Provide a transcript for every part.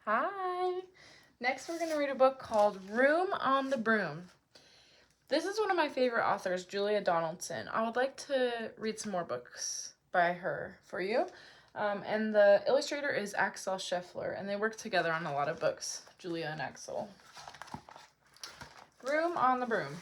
Hi! Next we're going to read a book called Room on the Broom. This is one of my favorite authors, Julia Donaldson. I would like to read some more books by her for you. And the illustrator is Axel Scheffler, and they work together on a lot of books, Julia and Axel. Room on the Broom.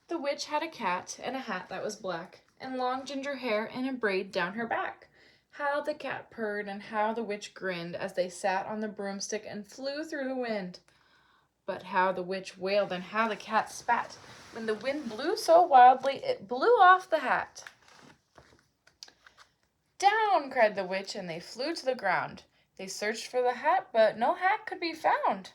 The witch had a cat and a hat that was black, and long ginger hair and a braid down her back. How the cat purred and how the witch grinned as they sat on the broomstick and flew through the wind. But how the witch wailed and how the cat spat when the wind blew so wildly it blew off the hat. Down, cried the witch, and they flew to the ground. They searched for the hat, but no hat could be found.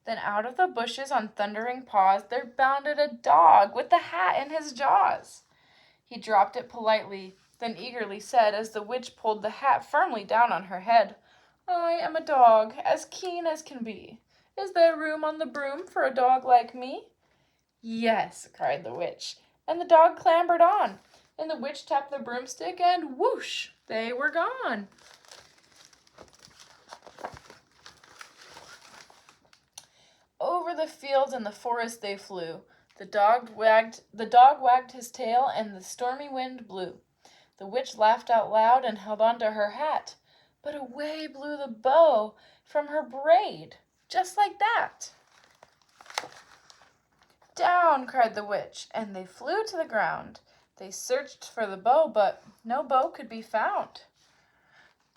Then out of the bushes on thundering paws there bounded a dog with the hat in his jaws. He dropped it politely, then eagerly said, as the witch pulled the hat firmly down on her head, I am a dog, as keen as can be. Is there room on the broom for a dog like me? Yes, cried the witch, and the dog clambered on, and the witch tapped the broomstick, and whoosh, they were gone. Over the fields and the forest they flew. The dog wagged his tail, and the stormy wind blew. The witch laughed out loud and held on to her hat, but away blew the bow from her braid, just like that. Down, cried the witch, and they flew to the ground. They searched for the bow, but no bow could be found.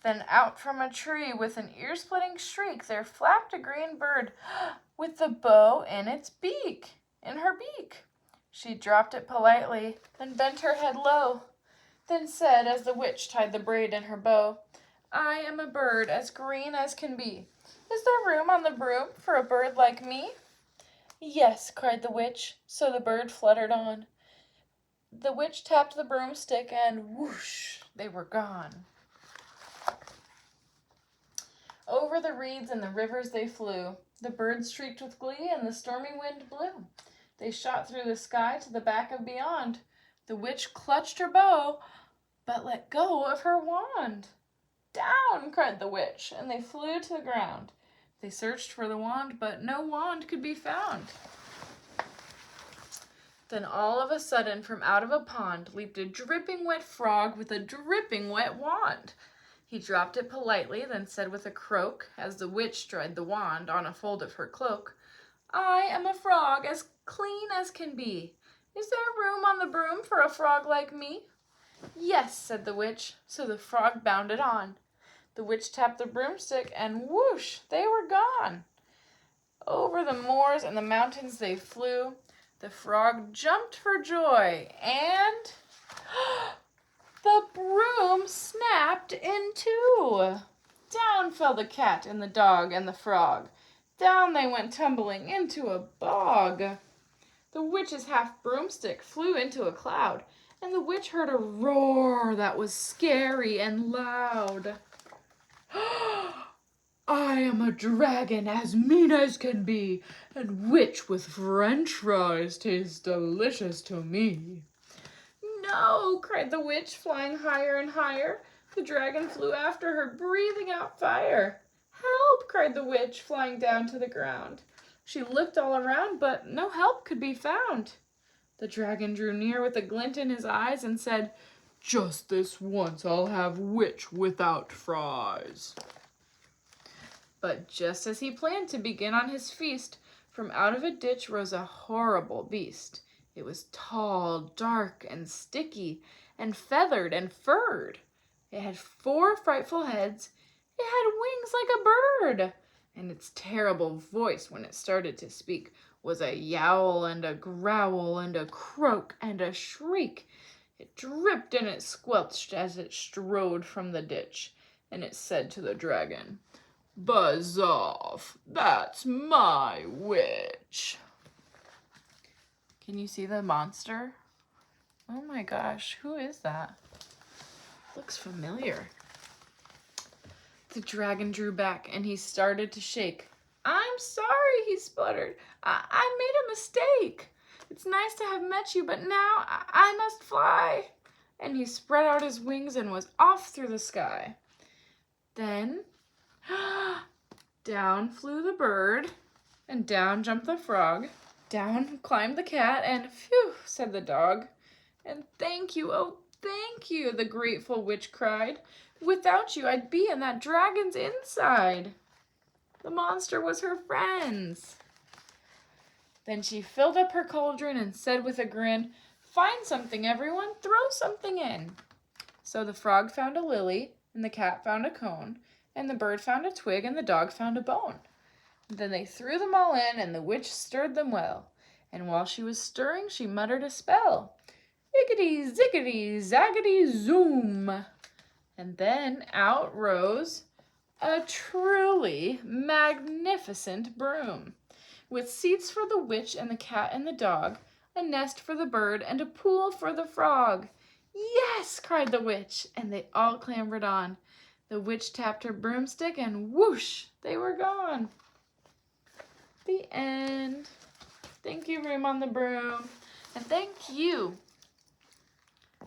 Then out from a tree with an ear-splitting shriek there flapped a green bird with the bow in her beak. She dropped it politely, then bent her head low, then said as the witch tied the braid in her bow, I am a bird as green as can be. Is there room on the broom for a bird like me? Yes, cried the witch, so the bird fluttered on. The witch tapped the broomstick and whoosh, they were gone. Over the reeds and the rivers they flew. The birds shrieked with glee and the stormy wind blew. They shot through the sky to the back of beyond. The witch clutched her bow, but let go of her wand. Down, cried the witch, and they flew to the ground. They searched for the wand, but no wand could be found. Then all of a sudden, from out of a pond, leaped a dripping wet frog with a dripping wet wand. He dropped it politely, then said with a croak, as the witch dried the wand on a fold of her cloak, I am a frog as clean as can be. Is there room on the broom for a frog like me? Yes, said the witch, so the frog bounded on. The witch tapped the broomstick, and whoosh, they were gone. Over the moors and the mountains they flew. The frog jumped for joy, and the broom snapped in two. Down fell the cat and the dog and the frog. Down they went tumbling into a bog. The witch's half broomstick flew into a cloud, and the witch heard a roar that was scary and loud. I am a dragon as mean as can be, and which with French fries tastes delicious to me. No, cried the witch, flying higher and higher. The dragon flew after her, breathing out fire. Help, cried the witch, flying down to the ground. She looked all around, but no help could be found. The dragon drew near with a glint in his eyes and said, Just this once I'll have witch without fries. But just as he planned to begin on his feast, from out of a ditch rose a horrible beast. It was tall, dark, and sticky, and feathered and furred. It had 4 frightful heads. It had wings like a bird. And its terrible voice, when it started to speak, was a yowl and a growl and a croak and a shriek. It dripped and it squelched as it strode from the ditch. And it said to the dragon, Buzz off, that's my witch. Can you see the monster? Oh my gosh, who is that? Looks familiar. The dragon drew back and he started to shake. I'm sorry, he spluttered. I made a mistake. It's nice to have met you, but now I must fly. and he spread out his wings and was off through the sky. Then, down flew the bird, and down jumped the frog. Down climbed the cat, and phew, said the dog. And thank you, oh thank you, the grateful witch cried. Without you, I'd be in that dragon's inside. The monster was her friends. Then she filled up her cauldron and said with a grin, find something, everyone, throw something in. So the frog found a lily, and the cat found a cone, and the bird found a twig, and the dog found a bone. Then they threw them all in, and the witch stirred them well. And while she was stirring, she muttered a spell. Iggity, ziggity, zaggity, zoom. And then out rose a truly magnificent broom, with seats for the witch and the cat and the dog, a nest for the bird, and a pool for the frog. Yes, cried the witch, and they all clambered on. The witch tapped her broomstick, and whoosh, they were gone. The end. Thank you, Room on the Broom, and thank you